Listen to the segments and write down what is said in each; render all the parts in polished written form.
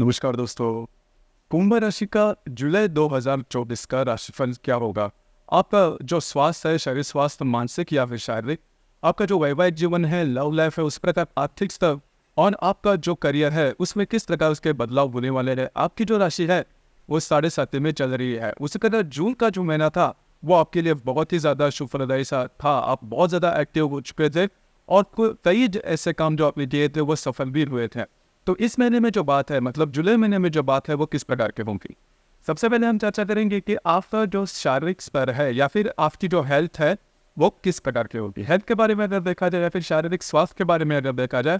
नमस्कार दोस्तों। कुंभ राशि का जुलाई 2024 का राशिफल क्या होगा? आपका जो स्वास्थ्य है, शरीर स्वास्थ्य, मानसिक या फिर शारीरिक, आपका जो वैवाहिक जीवन है, लव लाइफ है, उस प्रकार आर्थिक स्तर और आपका जो करियर है, उसमें किस प्रकार उसके बदलाव होने वाले हैं। आपकी जो राशि है वो 7.5 में चल रही है। उसी तरह जून का जो महीना था वो आपके लिए बहुत ही ज़्यादा शुभप्रदायी सा था। आप बहुत ज़्यादा एक्टिव हो चुके थे और कई ऐसे काम जो आपने किए थे वो सफल भी हुए थे। तो इस महीने में जो बात है, मतलब जुलाई महीने में जो बात है, वो किस प्रकार की होगी? सबसे पहले हम चर्चा करेंगे कि आपका जो शारीरिक स्तर है या फिर आपकी जो हेल्थ है वो किस प्रकार की होगी। हेल्थ के बारे में अगर देखा जाए या फिर शारीरिक स्वास्थ्य के बारे में अगर देखा जाए,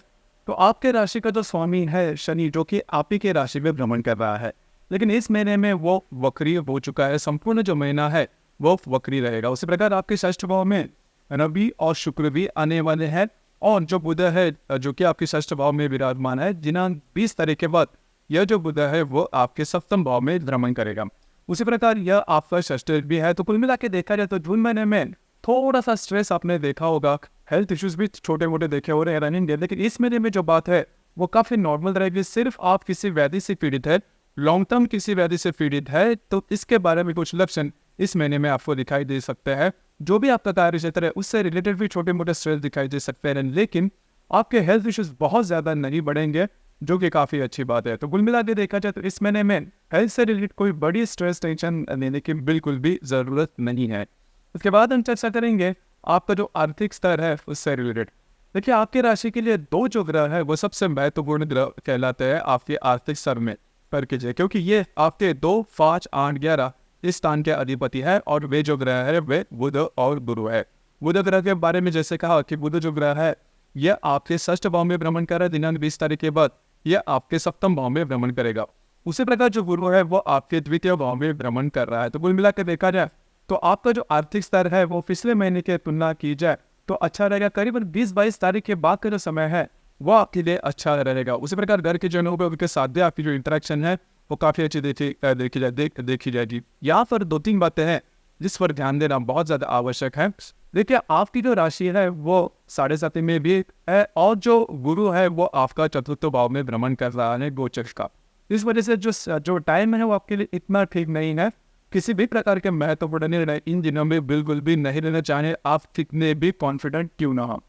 तो आपके राशि का जो स्वामी है शनि, जो कि आप ही के राशि में भ्रमण कर रहा है, लेकिन इस महीने में वो वक्री हो चुका है। संपूर्ण जो महीना है वो वक्री रहेगा। उसी प्रकार आपके षष्ठ भाव में रवि और शुक्र भी आने वाले हैं और जो बुध है जो कि आपके षष्ठ भाव में विराजमान है, दिनांक 20 तारीख के बाद यह जो बुध है वो आपके सप्तम भाव में भ्रमण करेगा। उसी प्रकार यह आपका षष्ठ भी है। तो कुल मिला के देखा जाए तो जून महीने में थोड़ा सा स्ट्रेस आपने देखा होगा, हेल्थ इश्यूज भी छोटे मोटे देखे हो रहे हैं रनिंग डे, लेकिन इस महीने में जो बात है वो काफी नॉर्मल रहेगी। सिर्फ आप किसी व्याधि से पीड़ित है, लॉन्ग टर्म किसी व्याधि से पीड़ित है, तो इसके बारे में कुछ लक्षण इस महीने में आपको दिखाई दे सकते हैं। जो भी आपका कार्य क्षेत्र है उससे रिलेटेड भी छोटे मोटे स्ट्रेस दिखाई दे सकते हैं, लेकिन आपके हेल्थ इश्यूज बहुत ज्यादा नहीं बढ़ेंगे, जो कि काफी अच्छी बात है। तो कुल मिला के देखा जाए तो इस महीने में हेल्थ से रिलेटेड कोई बड़ी स्ट्रेस टेंशन लेने की बिल्कुल भी जरूरत नहीं है। उसके बाद हम चर्चा करेंगे आपका जो आर्थिक स्तर है उससे रिलेटेड। देखिए, आपकी राशि के लिए दो जो ग्रह है वो सबसे महत्वपूर्ण ग्रह कहलाते हैं आपके आर्थिक स्तर में पर कीजिए, क्योंकि ये आपके 2, 5, 8, 11 इस स्थान के अधिपति है और वे जो ग्रह है वे बुध और गुरु है। बुध ग्रह के बारे में जैसे कहा कि बुध जो ग्रह है यह आपके षष्ठ भाव में भ्रमण कर रहा है। दिनांक 20 तारीख के बाद यह आपके सप्तम भाव में भ्रमण करेगा। उसी प्रकार जो गुरु है वो आपके द्वितीय भाव में भ्रमण कर रहा है। तो कुल मिलाकर देखा जाए तो आपका जो आर्थिक स्तर है वो पिछले महीने की तुलना की जाए तो अच्छा रहेगा। करीबन 20-22 तारीख के बाद का जो समय है वो आपके लिए अच्छा रहेगा। उसी प्रकार घर के जो लोग हैं उनके साथ भी आपकी जो इंटरेक्शन है वो काफी अच्छी देखी जाएगी। यहाँ पर 2-3 बातें हैं जिस पर ध्यान देना बहुत ज्यादा आवश्यक है। देखिए, आपकी जो राशि है वो 7.5 में भी है और जो गुरु है वो आपका चतुर्थ भाव में भ्रमण कर रहा है गोचर का। इस वजह से जो टाइम है वो आपके लिए इतना ठीक नहीं है। किसी भी प्रकार के महत्वपूर्ण निर्णय इन दिनों में बिल्कुल भी नहीं लेना चाहिए, आप कितने भी कॉन्फिडेंट क्यों ना हो।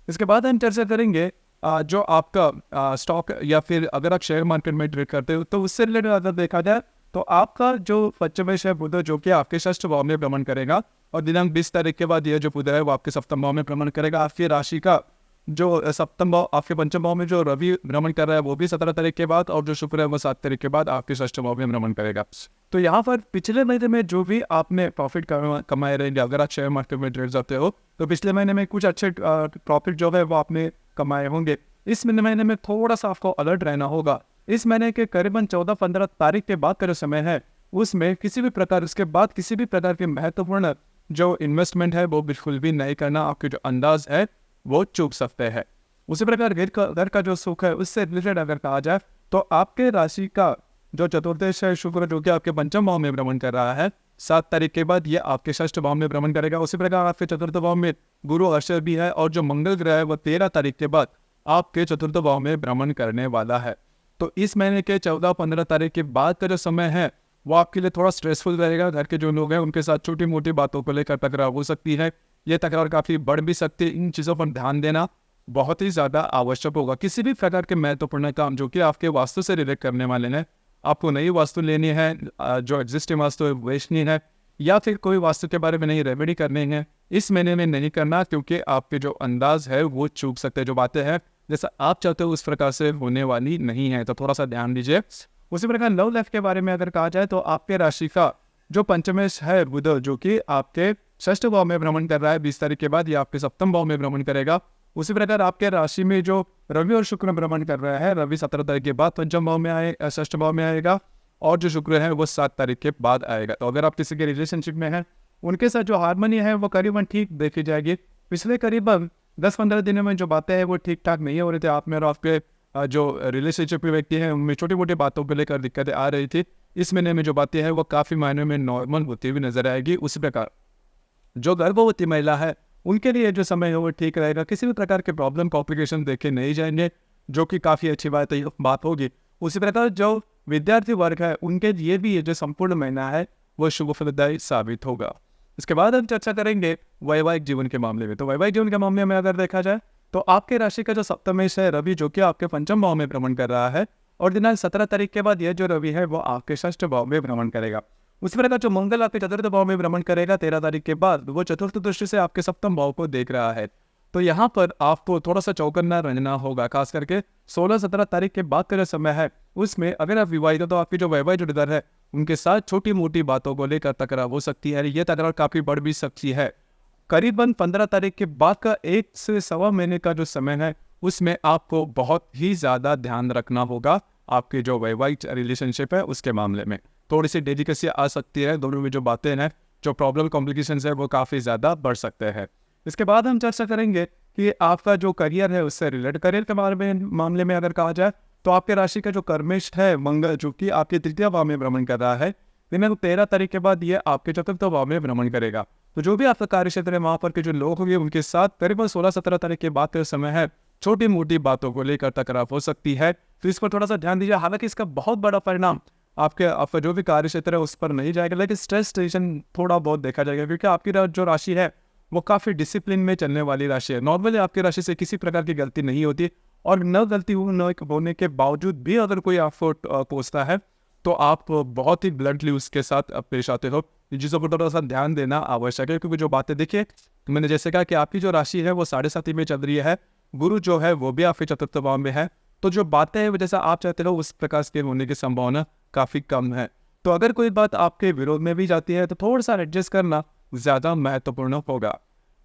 इसके बाद हम चर्चा करेंगे जो आपका स्टॉक या फिर अगर आप शेयर मार्केट में ट्रेड करते हो तो उससे रिलेटेड अगर देखा जाए तो आपका जो पंचमेश है बुध, जो कि आपके षष्ठ भाव में भ्रमण करेगा और दिनांक 20 तारीख के बाद यह जो बुध है वो आपके सप्तम भाव में भ्रमण करेगा। आपकी राशि का जो सप्तम भाव, आपके पंचम भाव में जो रवि भ्रमण कर रहा है वो भी 17 तारीख के बाद, और जो शुक्र है वो 7 तारीख के बाद आपके षष्ठ भाव में भ्रमण करेगा। तो यहाँ पर पिछले महीने में जो भी आपने प्रॉफिट कमाए रहेंगे, अगर आप शेयर मार्केट में ट्रेड करते हो तो पिछले महीने में कुछ अच्छे प्रॉफिट जो है वो आपने कमाए होंगे। इस महीने में थोड़ा सा आपको अलर्ट रहना होगा। इस महीने के करीबन 14-15 तारीख के बाद का जो समय है उसमें किसी भी प्रकार, उसके बाद किसी भी प्रकार के महत्वपूर्ण जो इन्वेस्टमेंट है वो बिल्कुल भी नहीं करना। आपके जो अंदाज है वो चूक सकते हैं। उसी प्रकार घर का जो सुख है उससे रिलेटेड अगर कहा जाए तो आपके राशि का जो चतुर्दश है शुक्र, जो कि आपके पंचम भाव में भ्रमण कर रहा है, 7 तारीख के बाद ये आपके षष्ठ भाव में भ्रमण करेगा। उसी प्रकार आपके चतुर्थ भाव में गुरु अक्षर भी है और जो मंगल ग्रह है वो 13 तारीख के बाद आपके चतुर्थ भाव में भ्रमण करने वाला है। तो इस महीने के 14-15 तारीख के बाद का जो समय है वो आपके लिए थोड़ा स्ट्रेसफुल रहेगा। घर के जो लोग हैं उनके साथ छोटी मोटी बातों को लेकर तकरार हो सकती है। ये तकरार काफी बढ़ भी सकती है। इन चीजों पर ध्यान देना बहुत ही ज्यादा आवश्यक होगा। किसी भी प्रकार के महत्वपूर्ण काम जो कि आपके वास्तु से रिलेट करने वाले हैं, आपको नई वास्तु लेनी है, जो एग्जिस्टिंग वास्तु है बेचनी है, या फिर कोई वास्तु के बारे में नई रेमेडी करनी है, इस महीने में नहीं करना, क्योंकि आपके जो अंदाज है वो चूक सकते हैं। जो बातें हैं जैसा आप चाहते हो उस प्रकार से होने वाली नहीं है, तो थोड़ा सा ध्यान दीजिए। उसी प्रकार लव लाइफ के बारे में अगर कहा जाए तो आपके राशि का जो पंचमेश है बुध, जो कि आपके षष्ठ भाव में भ्रमण कर रहा है 20 तारीख के बाद, ये आपके सप्तम भाव में भ्रमण करेगा। उसी प्रकार आपके राशि में जो रवि और शुक्र भ्रमण कर रहा है, रवि 17 तारीख के बाद पंचम भाव में आए, षष्ठ भाव में आएगा, और जो शुक्र है वो 7 तारीख के बाद आएगा। तो अगर आप किसी के रिलेशनशिप में हैं उनके साथ जो हार्मनी है वो करीबन ठीक देखी जाएगी। पिछले करीबन 10-15 दिनों में जो बातें हैं वो ठीक ठाक नहीं हो रही थी। आप में और आपके जो रिलेशनशिप के व्यक्ति हैं उनमें छोटी मोटी बातों को लेकर दिक्कतें आ रही थी। इस महीने में जो बातें हैं वो काफी मायने में नॉर्मल होती हुई नजर आएगी। उसी प्रकार जो गर्भवती महिला है उनके लिए जो समय है वो ठीक रहेगा। किसी भी प्रकार के प्रॉब्लम कॉम्प्लिकेशन देखे नहीं जाएंगे, जो कि काफी अच्छी बात होगी। उसी प्रकार जो विद्यार्थी वर्ग है उनके लिए भी ये जो संपूर्ण महीना है वो शुभ फलदायी साबित होगा। इसके बाद हम चर्चा करेंगे वैवाहिक जीवन के मामले में। तो वैवाहिक जीवन के मामले में अगर देखा जाए तो आपके राशि का जो सप्तमेश है रवि, जो कि आपके पंचम भाव में भ्रमण कर रहा है, और दिनांक 17 तारीख के बाद ये जो रवि है वो आपके षष्ठ भाव में भ्रमण करेगा। उसी प्रकार जो मंगल आपके चतुर्थ भाव में भ्रमण करेगा 13 तारीख के बाद, वो चतुर्थ दृष्टि से आपके सप्तम भाव को देख रहा है। तो यहाँ पर आपको थोड़ा सा चौकन्ना रहना होगा, खास करके 16-17 तारीख के बाद का जो समय है उसमें अगर आप विवाहित हो तो आपकी जो वैवाहिक जोड़ीदार है उनके साथ छोटी मोटी बातों को लेकर तकरार हो सकती है। ये तकरार काफी बढ़ भी सकती है। करीबन 15 तारीख के बाद का 1 से सवा महीने का जो समय है उसमें आपको बहुत ही ज्यादा ध्यान रखना होगा। आपके जो वैवाहिक रिलेशनशिप है उसके मामले में थोड़ी सी डेलिकेसी आ सकती है। दोनों में जो बातें हैं, जो प्रॉब्लम कॉम्प्लिकेशन है वो काफी ज्यादा बढ़ सकते हैं। इसके बाद हम चर्चा करेंगे कि आपका जो करियर है उससे रिलेटेड करियर के मामले में अगर कहा जाए तो आपके राशि का जो कर्मिष्ठ है मंगल, जो कि आपके तृतीय भाव में भ्रमण कर रहा है, दिनांक 13 तारीख के बाद ये आपके चतुर्थ भाव में भ्रमण करेगा। तो जो भी आपका कार्य क्षेत्र है वहां पर के जो लोग होंगे उनके साथ करीबन 16-17 तारीख के बाद का समय है छोटी मोटी बातों को लेकर तकरार हो सकती है। तो इस पर थोड़ा सा ध्यान दीजिए। हालांकि इसका बहुत बड़ा परिणाम आपका जो भी कार्य क्षेत्र है उस पर नहीं जाएगा, लेकिन स्ट्रेस टेंशन थोड़ा बहुत देखा जाएगा, क्योंकि आपकी जो राशि है वो काफी डिसिप्लिन में चलने वाली राशि है। नॉर्मली आपकी राशि से किसी प्रकार की गलती नहीं होती, और न गलती होने के बावजूद भी अगर कोई आपको कोसता है तो आप बहुत ही ब्लंटली उसके साथ पेश आते हो। इन चीज़ों पर थोड़ा सा ध्यान देना आवश्यक है, क्योंकि जो बातें देखिए मैंने जैसे कहा कि आपकी जो राशि है वो 7.5 में चल रही है, गुरु जो है वो भी आपके चतुर्थ भाव में है। तो जो बातें हैं जैसा आप चाहते हो उस प्रकार के होने की संभावना काफ़ी कम है। तो अगर कोई बात आपके विरोध में भी जाती है तो थोड़ा सा एडजस्ट करना ज़्यादा महत्वपूर्ण होगा।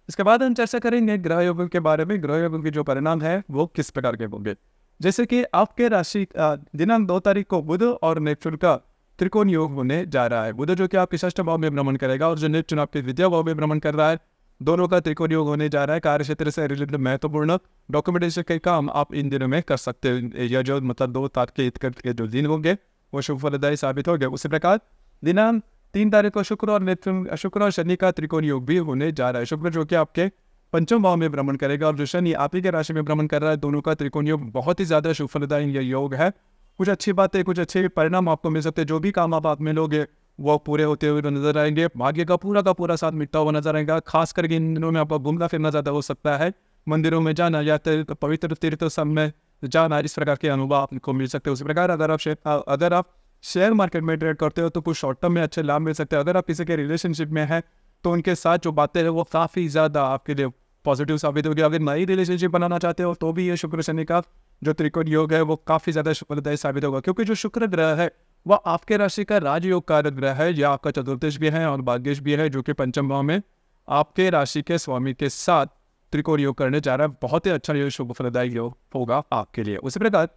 इसके बाद हम चर्चा करेंगे ग्रह योगों के बारे में। ग्रह योगों के जो परिणाम है वो किस प्रकार के होंगे। जैसे कि आपके राशि दिनांक 2 तारीख को बुध और नेपच्यून का त्रिकोण योग होने जा रहा है। बुध जो कि आपके षष्ठ भाव में भ्रमण करेगा और जो नेपच्यून आपके द्वितीय भाव में भ्रमण कर रहा है, दोनों का त्रिकोण योग होने जा रहा है। कार्य क्षेत्र से रिलेटेड महत्वपूर्ण डॉक्यूमेंटेशन के काम आप इन दिनों में कर सकते हैं। यह जो मतलब 2 तारीख के जो दिन होंगे वो शुभ फलदायी साबित हो गए। उसी प्रकार दिनांक 3 तारीख को शुक्र और शनि का त्रिकोण योग भी होने जा रहा है। शुक्र जो कि आपके पंचम भाव में भ्रमण करेगा और जो शनि आप ही के राशि में भ्रमण कर रहा है, दोनों का त्रिकोण योग बहुत ही ज्यादा शुभ फलदायी योग है। कुछ अच्छी बातें, कुछ अच्छे परिणाम आपको मिल सकते हैं। जो भी काम आप हाथ में लोगे वो पूरे होते हुए नजर आएंगे। भाग्य का पूरा साथ मिटता हुआ नजर आएगा। खास करके इन दिनों में आपका घूमना फिरना ज्यादा हो सकता है, मंदिरों में जाना या पवित्र तीर्थ सब में जाना, इस प्रकार के अनुभव आपको मिल सकते हैं। उसी प्रकार अगर आप शेयर मार्केट में ट्रेड करते हो तो कुछ शॉर्ट टर्म में अच्छे लाभ मिल सकते हैं। अगर आप किसी के रिलेशनशिप में है तो उनके साथ जो बातें हैं वो काफ़ी ज़्यादा आपके लिए पॉजिटिव साबित होगी। अगर नई रिलेशनशिप बनाना चाहते हो तो भी ये शुक्र शनि का जो त्रिकोण योग है वो काफ़ी ज़्यादा फलदायी साबित होगा, क्योंकि जो शुक्र ग्रह है वह आपके राशि का राजयोग कारक ग्रह है। यह आपका चतुर्थेश भी है और भाग्येश भी है, जो कि पंचम भाव में आपके राशि के स्वामी के साथ त्रिकोण योग करने जा रहा है। बहुत ही अच्छा ये शुभ फलदायी योग होगा आपके लिए। उसी प्रकार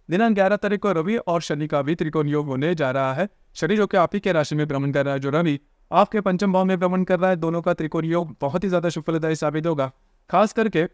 दिनांक 11 तारीख को रवि और शनि का भी त्रिकोण योग होने जा रहा है। शनि जो कि आप ही के राशि में भ्रमण कर रहा है, जो रवि आपके पंचम भाव में भ्रमण कर रहा है, दोनों का त्रिकोण योग बहुत ही ज्यादा शुभ फलदायी साबित होगा। खास करके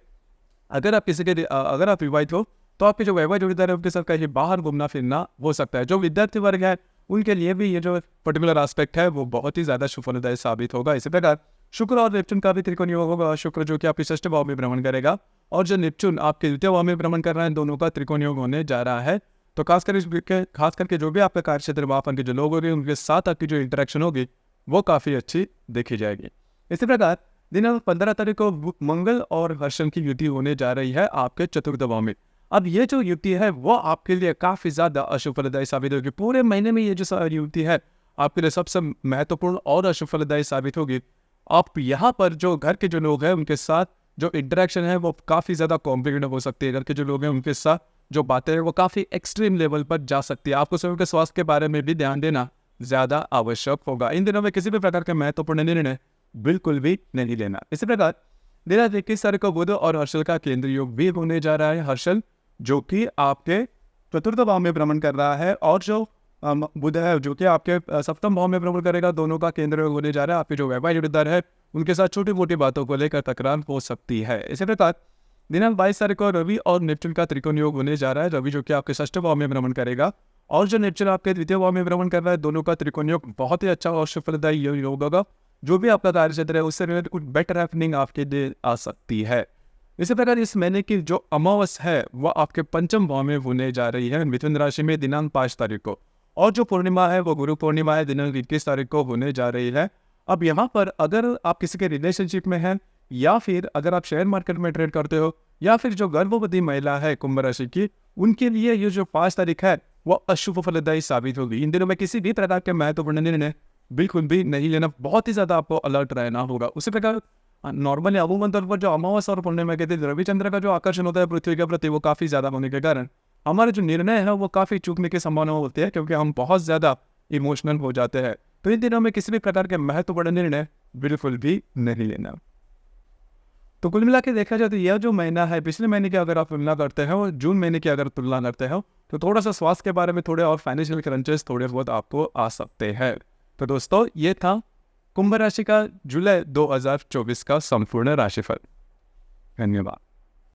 अगर आप विवाहित हो तो आपके जो वैवाहिक जोड़ीदार है उनके साथ कहीं बाहर घूमना फिरना हो सकता है। जो विद्यार्थी वर्ग है उनके लिए भी ये जो पर्टिकुलर एस्पेक्ट है वो बहुत ही ज्यादा शुभ फलदायी साबित होगा। इसी प्रकार शुक्र और नेपच्यून का भी त्रिकोण योग होगा। शुक्र जो कि आपके षष्ठ भाव में भ्रमण करेगा और जो नेपच्यून आपके द्वितीय भाव में भ्रमण कर रहा है, दोनों का त्रिकोण योग होने जा रहा है। तो खास करके जो भी आपका कार्य क्षेत्र वहाँ के जो लोग होंगे उनके साथ आपकी जो इंटरेक्शन होगी वो काफ़ी अच्छी देखी जाएगी। इसी प्रकार दिनांक 15 तारीख को मंगल और हर्षण की युति होने जा रही है आपके चतुर्थ भाव में। अब ये जो युति है वो आपके लिए काफ़ी ज़्यादा अशुभ फलदायी साबित होगी। पूरे महीने में ये जो युति है आपके लिए सबसे महत्वपूर्ण और अशुभ फलदायी साबित होगी। आप यहाँ पर जो घर के जो लोग हैं उनके साथ जो इंटरेक्शन है वो काफ़ी ज़्यादा कॉम्प्लिकेटेड हो सकती है। घर के जो लोग हैं उनके साथ जो बातें हैं वो काफ़ी एक्सट्रीम लेवल पर जा सकती है। आपको स्वयं के स्वास्थ्य के बारे में भी ध्यान देना ज़्यादा आवश्यक होगा। इन दिनों में किसी भी प्रकार के महत्वपूर्ण निर्णय बिल्कुल भी नहीं लेना। इसी प्रकार दिनांक 21 तारीख को बुध और हर्षल का केंद्र योग भी होने जा रहा है। हर्षल जो कि आपके चतुर्थ भाव में भ्रमण कर रहा है और जो बुध है जो कि आपके सप्तम भाव में भ्रमण करेगा, दोनों का केंद्र योग होने जा रहा है। आपके जो वैवाहिक जोड़ीदार है उनके साथ छोटी मोटी बातों को लेकर तकरार हो सकती है। इसी प्रकार दिनांक 22 तारीख को रवि और नेपच्यून का त्रिकोण योग होने जा रहा है। रवि जो कि आपके षष्ठ भाव में भ्रमण करेगा और जो नेपच्यून आपके द्वितीय भाव में भ्रमण कर रहा है, दोनों का त्रिकोण योग बहुत ही अच्छा और फलदायी योग होगा। जो भी आपका कार्य क्षेत्र है उससे रिलेटेड कुछ बेटर हैपनिंग आपके लिए आ सकती है। इसी प्रकार इस महीने की जो अमावस है वह आपके पंचम भाव में होने जा रही है मिथुन राशि में दिनांक 5 तारीख को, और जो पूर्णिमा है वो गुरु पूर्णिमा है दिनांक 21 तारीख को होने जा रही है। अब यहाँ पर अगर आप किसी के रिलेशनशिप में हैं, या फिर अगर आप शेयर मार्केट में ट्रेड करते हो, या फिर जो गर्भवती महिला है कुंभ राशि की, उनके लिए ये जो 5 तारीख है वह अशुभ फलदायी साबित होगी। इन दिनों में किसी भी प्रकार के महत्वपूर्ण निर्णय बिल्कुल भी नहीं लेना, बहुत ही ज्यादा आपको अलर्ट रहना होगा। उसी प्रकार नॉर्मली अमूमन तौर पर जो अमावस्या और पूर्णिमा के दिन रविचंद्र का जो आकर्षण होता है पृथ्वी के प्रति वो काफी ज्यादा होने के कारण हमारे जो निर्णय है वो काफी चूकने की संभावना होती है, क्योंकि हम बहुत ज्यादा इमोशनल हो जाते हैं। तो इन दिनों में किसी भी प्रकार के महत्वपूर्ण निर्णय बिल्कुल भी नहीं लेना। तो कुल मिला के देखा जाए तो यह जो महीना है, पिछले महीने की अगर आप तुलना करते हो और जून महीने की अगर तुलना करते हो, तो थोड़ा सा स्वास्थ्य के बारे में थोड़े और फाइनेंशियल क्रंचेस थोड़े बहुत आपको आ सकते हैं। तो दोस्तों ये था कुंभ राशि का जुलाई 2024 का संपूर्ण राशिफल। धन्यवाद।